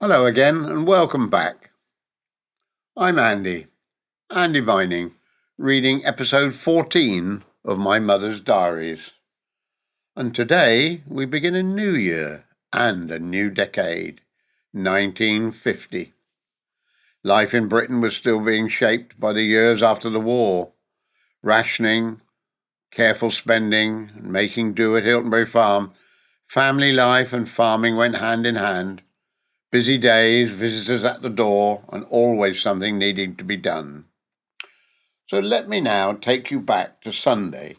Hello again and welcome back. I'm Andy Vining, reading episode 14 of my mother's diaries. And today we begin a new year and a new decade, 1950. Life in Britain was still being shaped by the years after the war. Rationing, careful spending, and making do at Hiltonbury Farm. Family life and farming went hand in hand. Busy days, visitors at the door, and always something needing to be done. So let me now take you back to Sunday,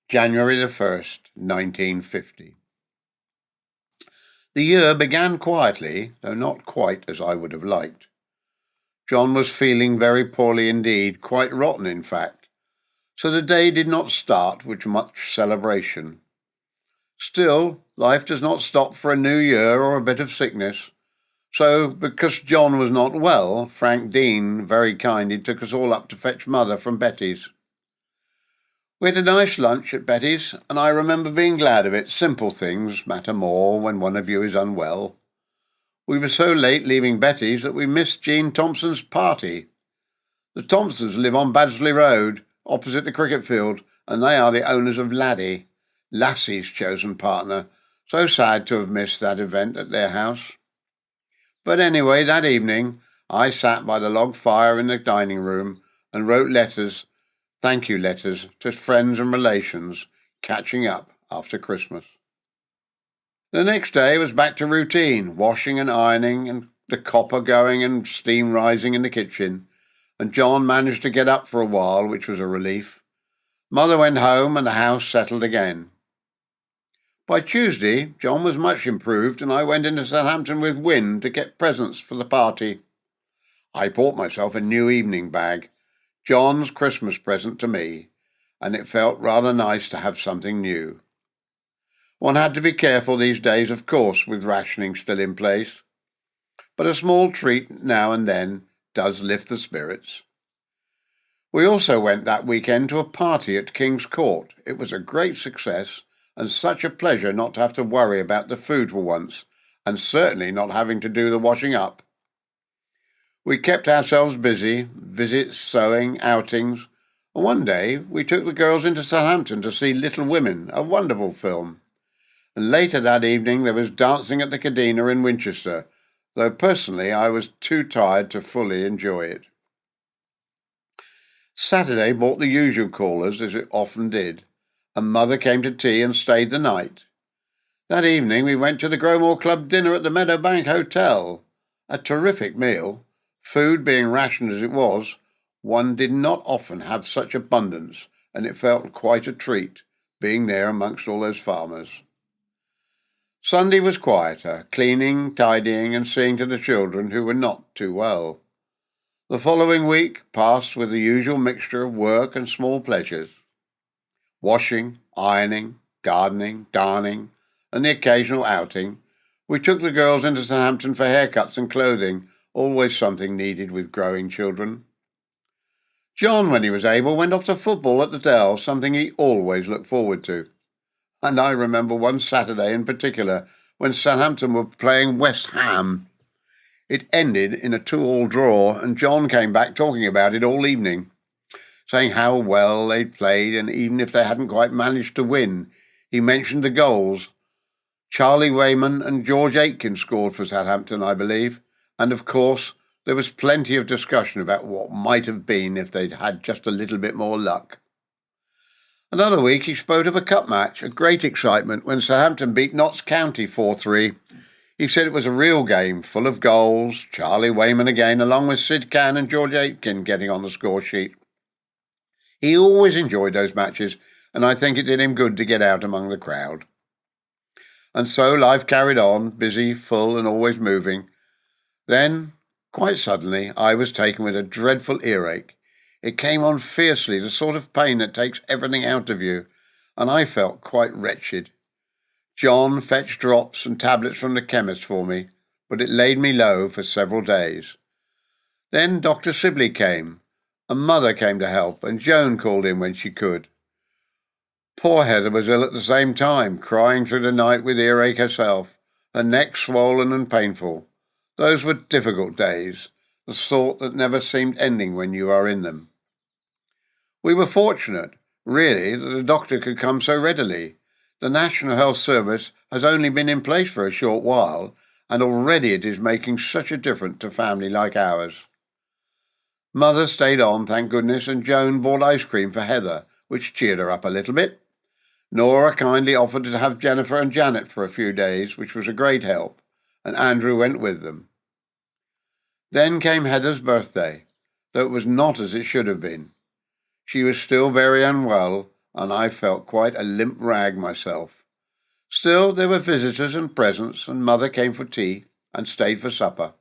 January the 1st, 1950. The year began quietly, though not quite as I would have liked. John was feeling very poorly indeed, quite rotten in fact, so the day did not start with much celebration. Still, life does not stop for a new year or a bit of sickness. So, because John was not well, Frank Dean very kindly took us all up to fetch Mother from Betty's. We had a nice lunch at Betty's, and I remember being glad of it. Simple things matter more when one of you is unwell. We were so late leaving Betty's that we missed Jean Thompson's party. The Thompsons live on Baddesley Road, opposite the cricket field, and they are the owners of Laddie, Lassie's chosen partner. So sad to have missed that event at their house. But anyway, that evening, I sat by the log fire in the dining room and wrote letters, thank you letters, to friends and relations, catching up after Christmas. The next day was back to routine, washing and ironing and the copper going and steam rising in the kitchen, and John managed to get up for a while, which was a relief. Mother went home and the house settled again. By Tuesday, John was much improved, and I went into Southampton with Wynne to get presents for the party. I bought myself a new evening bag, John's Christmas present to me, and it felt rather nice to have something new. One had to be careful these days, of course, with rationing still in place, but a small treat now and then does lift the spirits. We also went that weekend to a party at King's Court. It was a great success, and such a pleasure not to have to worry about the food for once, and certainly not having to do the washing up. We kept ourselves busy, visits, sewing, outings, and one day we took the girls into Southampton to see Little Women, a wonderful film. And later that evening there was dancing at the Cadena in Winchester, though personally I was too tired to fully enjoy it. Saturday brought the usual callers, as it often did, and Mother came to tea and stayed the night. That evening we went to the Growmore Club dinner at the Meadowbank Hotel. A terrific meal. Food being rationed as it was, one did not often have such abundance, and it felt quite a treat, being there amongst all those farmers. Sunday was quieter, cleaning, tidying, and seeing to the children who were not too well. The following week passed with the usual mixture of work and small pleasures. Washing, ironing, gardening, darning, and the occasional outing. We took the girls into Southampton for haircuts and clothing, always something needed with growing children. John, when he was able, went off to football at the Dell, something he always looked forward to. And I remember one Saturday in particular when Southampton were playing West Ham. It ended in a 2-2 draw, and John came back talking about it all evening, saying how well they'd played, and even if they hadn't quite managed to win, he mentioned the goals. Charlie Wayman and George Aitken scored for Southampton, I believe, and of course there was plenty of discussion about what might have been if they'd had just a little bit more luck. Another week he spoke of a cup match, a great excitement when Southampton beat Notts County 4-3. He said it was a real game, full of goals, Charlie Wayman again, along with Sid Cann and George Aitken getting on the score sheet. He always enjoyed those matches, and I think it did him good to get out among the crowd. And so life carried on, busy, full, and always moving. Then, quite suddenly, I was taken with a dreadful earache. It came on fiercely, the sort of pain that takes everything out of you, and I felt quite wretched. John fetched drops and tablets from the chemist for me, but it laid me low for several days. Then Dr. Sibley came, and Mother came to help, and Joan called in when she could. Poor Heather was ill at the same time, crying through the night with earache herself, her neck swollen and painful. Those were difficult days, the sort that never seemed ending when you are in them. We were fortunate, really, that the doctor could come so readily. The National Health Service has only been in place for a short while, and already it is making such a difference to a family like ours. Mother stayed on, thank goodness, and Joan bought ice cream for Heather, which cheered her up a little bit. Nora kindly offered to have Jennifer and Janet for a few days, which was a great help, and Andrew went with them. Then came Heather's birthday, though it was not as it should have been. She was still very unwell, and I felt quite a limp rag myself. Still, there were visitors and presents, and Mother came for tea and stayed for supper.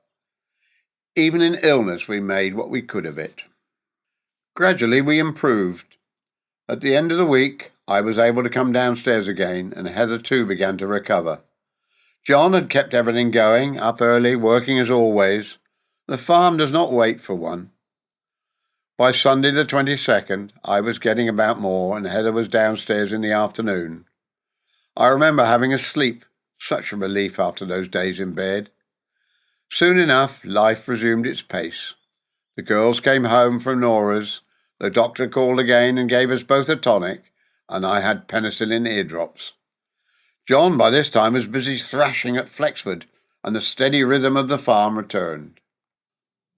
Even in illness we made what we could of it. Gradually we improved. At the end of the week, I was able to come downstairs again, and Heather too began to recover. John had kept everything going, up early, working as always. The farm does not wait for one. By Sunday the 22nd, I was getting about more, and Heather was downstairs in the afternoon. I remember having a sleep, such a relief after those days in bed. Soon enough, life resumed its pace. The girls came home from Nora's. The doctor called again and gave us both a tonic, and I had penicillin eardrops. John, by this time, was busy thrashing at Flexford, and the steady rhythm of the farm returned.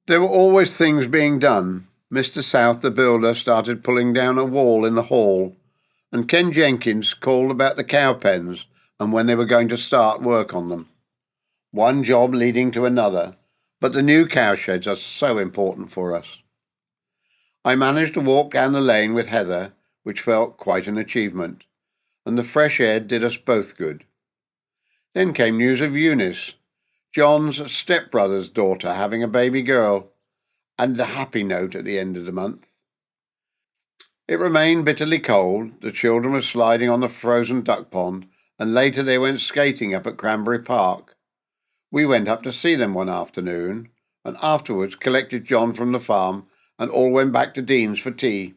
There were always things being done. Mr. South, the builder, started pulling down a wall in the hall, and Ken Jenkins called about the cow pens and when they were going to start work on them. One job leading to another, but the new cowsheds are so important for us. I managed to walk down the lane with Heather, which felt quite an achievement, and the fresh air did us both good. Then came news of Eunice, John's stepbrother's daughter, having a baby girl, and the happy note at the end of the month. It remained bitterly cold. The children were sliding on the frozen duck pond, and later they went skating up at Cranberry Park. We went up to see them one afternoon, and afterwards collected John from the farm, and all went back to Dean's for tea.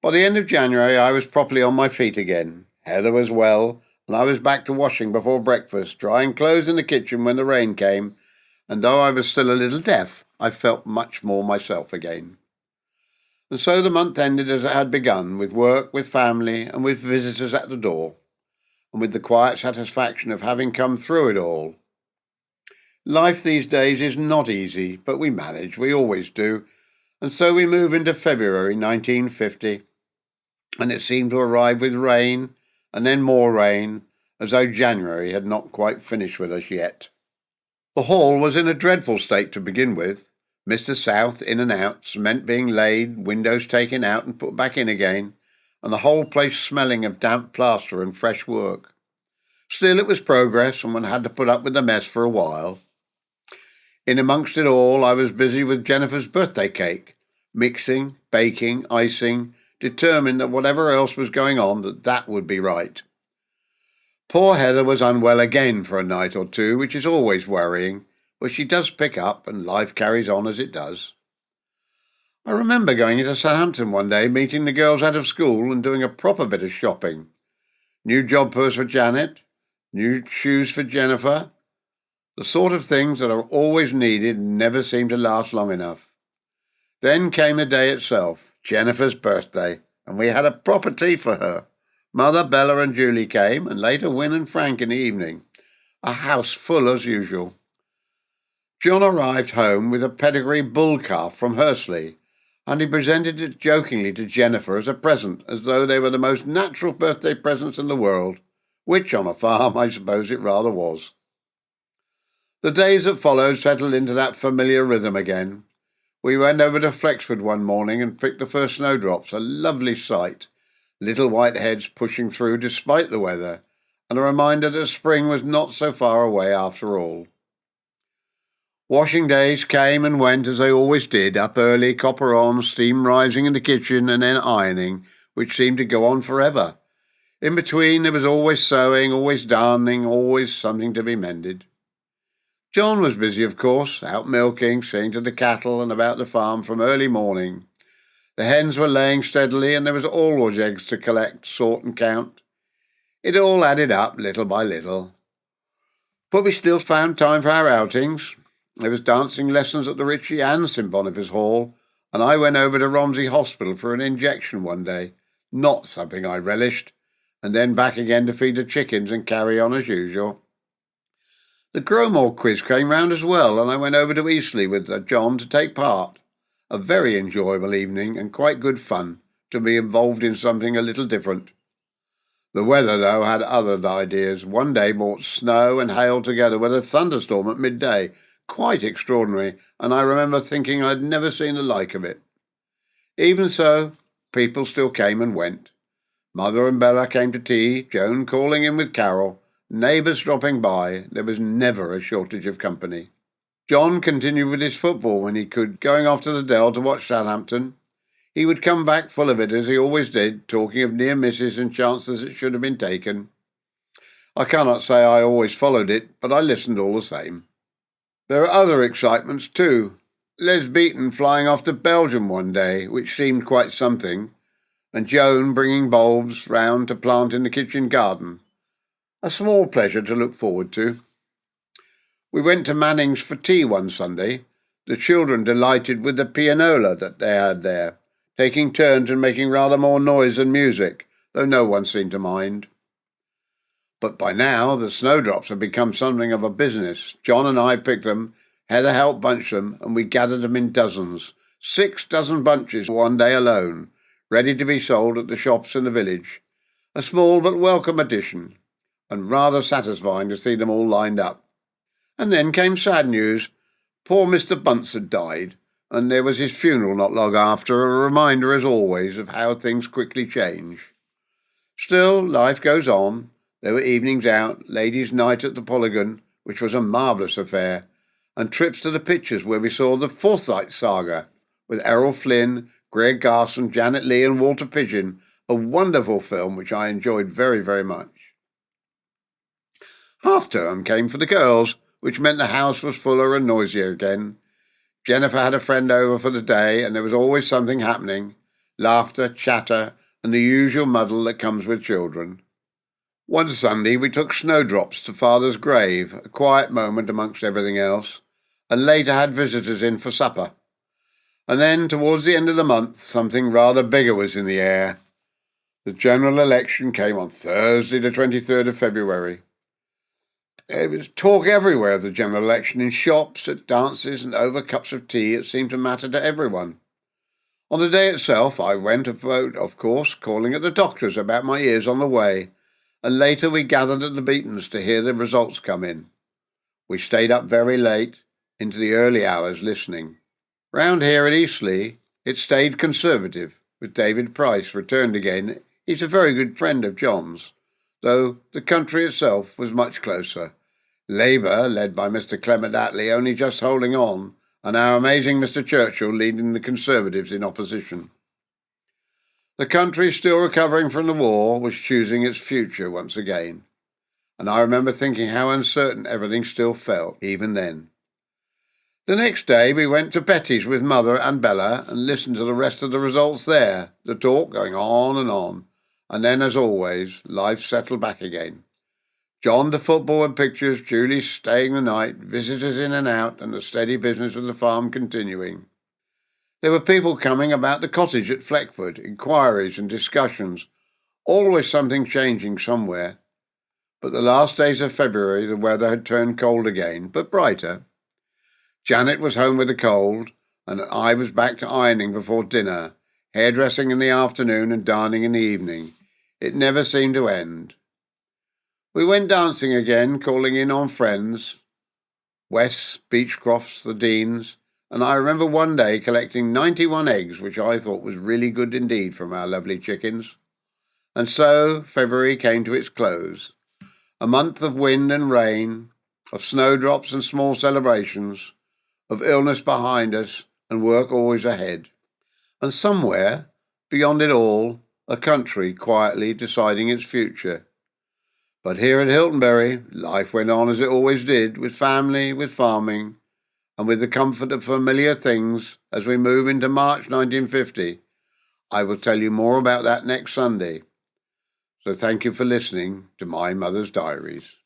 By the end of January, I was properly on my feet again. Heather was well, and I was back to washing before breakfast, drying clothes in the kitchen when the rain came, and though I was still a little deaf, I felt much more myself again. And so the month ended as it had begun, with work, with family, and with visitors at the door, and with the quiet satisfaction of having come through it all. Life these days is not easy, but we manage, we always do, and so we move into February 1950, and it seemed to arrive with rain, and then more rain, as though January had not quite finished with us yet. The hall was in a dreadful state to begin with. Mr. South in and out, cement being laid, windows taken out and put back in again, and the whole place smelling of damp plaster and fresh work. Still, it was progress, and one had to put up with the mess for a while. In amongst it all, I was busy with Jennifer's birthday cake, mixing, baking, icing, determined that whatever else was going on, that would be right. Poor Heather was unwell again for a night or two, which is always worrying, but she does pick up, and life carries on as it does. I remember going into Southampton one day, meeting the girls out of school and doing a proper bit of shopping. New job purse for Janet, new shoes for Jennifer, the sort of things that are always needed and never seem to last long enough. Then came the day itself, Jennifer's birthday, and we had a proper tea for her. Mother, Bella and Julie came, and later Wyn and Frank in the evening. A house full as usual. John arrived home with a pedigree bull calf from Hursley, and he presented it jokingly to Jennifer as a present, as though they were the most natural birthday presents in the world, which on a farm I suppose it rather was. The days that followed settled into that familiar rhythm again. We went over to Flexford one morning and picked the first snowdrops, a lovely sight, little white heads pushing through despite the weather, and a reminder that spring was not so far away after all. Washing days came and went as they always did, up early, copper on, steam rising in the kitchen, and then ironing, which seemed to go on forever. In between there was always sewing, always darning, always something to be mended. John was busy, of course, out milking, seeing to the cattle and about the farm from early morning. The hens were laying steadily, and there was always eggs to collect, sort and count. It all added up little by little. But we still found time for our outings. There was dancing lessons at the Ritchie and St Boniface Hall, and I went over to Romsey Hospital for an injection one day. Not something I relished, and then back again to feed the chickens and carry on as usual. The Gromore quiz came round as well, and I went over to Eastleigh with John to take part. A very enjoyable evening and quite good fun to be involved in something a little different. The weather, though, had other ideas. One day brought snow and hail together with a thunderstorm at midday. Quite extraordinary, and I remember thinking I'd never seen the like of it. Even so, people still came and went. Mother and Bella came to tea, Joan calling in with Carol, neighbours dropping by. There was never a shortage of company. John continued with his football when he could, going off to the Dell to watch Southampton. He would come back full of it, as he always did, talking of near misses and chances that should have been taken. I cannot say I always followed it, but I listened all the same. There were other excitements too. Les Beaton flying off to Belgium one day, which seemed quite something, and Joan bringing bulbs round to plant in the kitchen garden. A small pleasure to look forward to. We went to Manning's for tea one Sunday, the children delighted with the pianola that they had there, taking turns and making rather more noise than music, though no one seemed to mind. But by now the snowdrops had become something of a business. John and I picked them, Heather helped bunch them, and we gathered them in dozens, 6 dozen bunches one day alone, ready to be sold at the shops in the village. A small but welcome addition, and rather satisfying to see them all lined up. And then came sad news. Poor Mr. Bunce had died, and there was his funeral not long after, a reminder, as always, of how things quickly change. Still, life goes on. There were evenings out, ladies' night at the Polygon, which was a marvellous affair, and trips to the pictures where we saw the Forsyte saga, with Errol Flynn, Greg Garson, Janet Leigh and Walter Pidgeon, a wonderful film which I enjoyed very, very much. Half-term came for the girls, which meant the house was fuller and noisier again. Jennifer had a friend over for the day, and there was always something happening. Laughter, chatter, and the usual muddle that comes with children. One Sunday we took snowdrops to Father's grave, a quiet moment amongst everything else, and later had visitors in for supper. And then, towards the end of the month, something rather bigger was in the air. The general election came on Thursday, the 23rd of February. There was talk everywhere of the general election, in shops, at dances, and over cups of tea. It seemed to matter to everyone. On the day itself, I went to vote, of course, calling at the doctor's about my ears on the way, and later we gathered at the Beatons to hear the results come in. We stayed up very late, into the early hours, listening. Round here at Eastleigh, it stayed Conservative, with David Price returned again. He's a very good friend of John's, though the country itself was much closer. Labour, led by Mr. Clement Attlee, only just holding on, and our amazing Mr. Churchill leading the Conservatives in opposition. The country, still recovering from the war, was choosing its future once again, and I remember thinking how uncertain everything still felt, even then. The next day we went to Betty's with Mother and Bella and listened to the rest of the results there, the talk going on, and then, as always, life settled back again. John to football and pictures, Julie staying the night, visitors in and out, and the steady business of the farm continuing. There were people coming about the cottage at Fleckford, inquiries and discussions, always something changing somewhere. But the last days of February the weather had turned cold again, but brighter. Janet was home with a cold, and I was back to ironing before dinner, hairdressing in the afternoon and darning in the evening. It never seemed to end. We went dancing again, calling in on friends, Wes, Beechcrofts, the Deans, and I remember one day collecting 91 eggs, which I thought was really good indeed from our lovely chickens. And so February came to its close, a month of wind and rain, of snowdrops and small celebrations, of illness behind us and work always ahead. And somewhere, beyond it all, a country quietly deciding its future. But here at Hiltonbury, life went on as it always did, with family, with farming, and with the comfort of familiar things as we move into March 1950. I will tell you more about that next Sunday. So thank you for listening to my mother's diaries.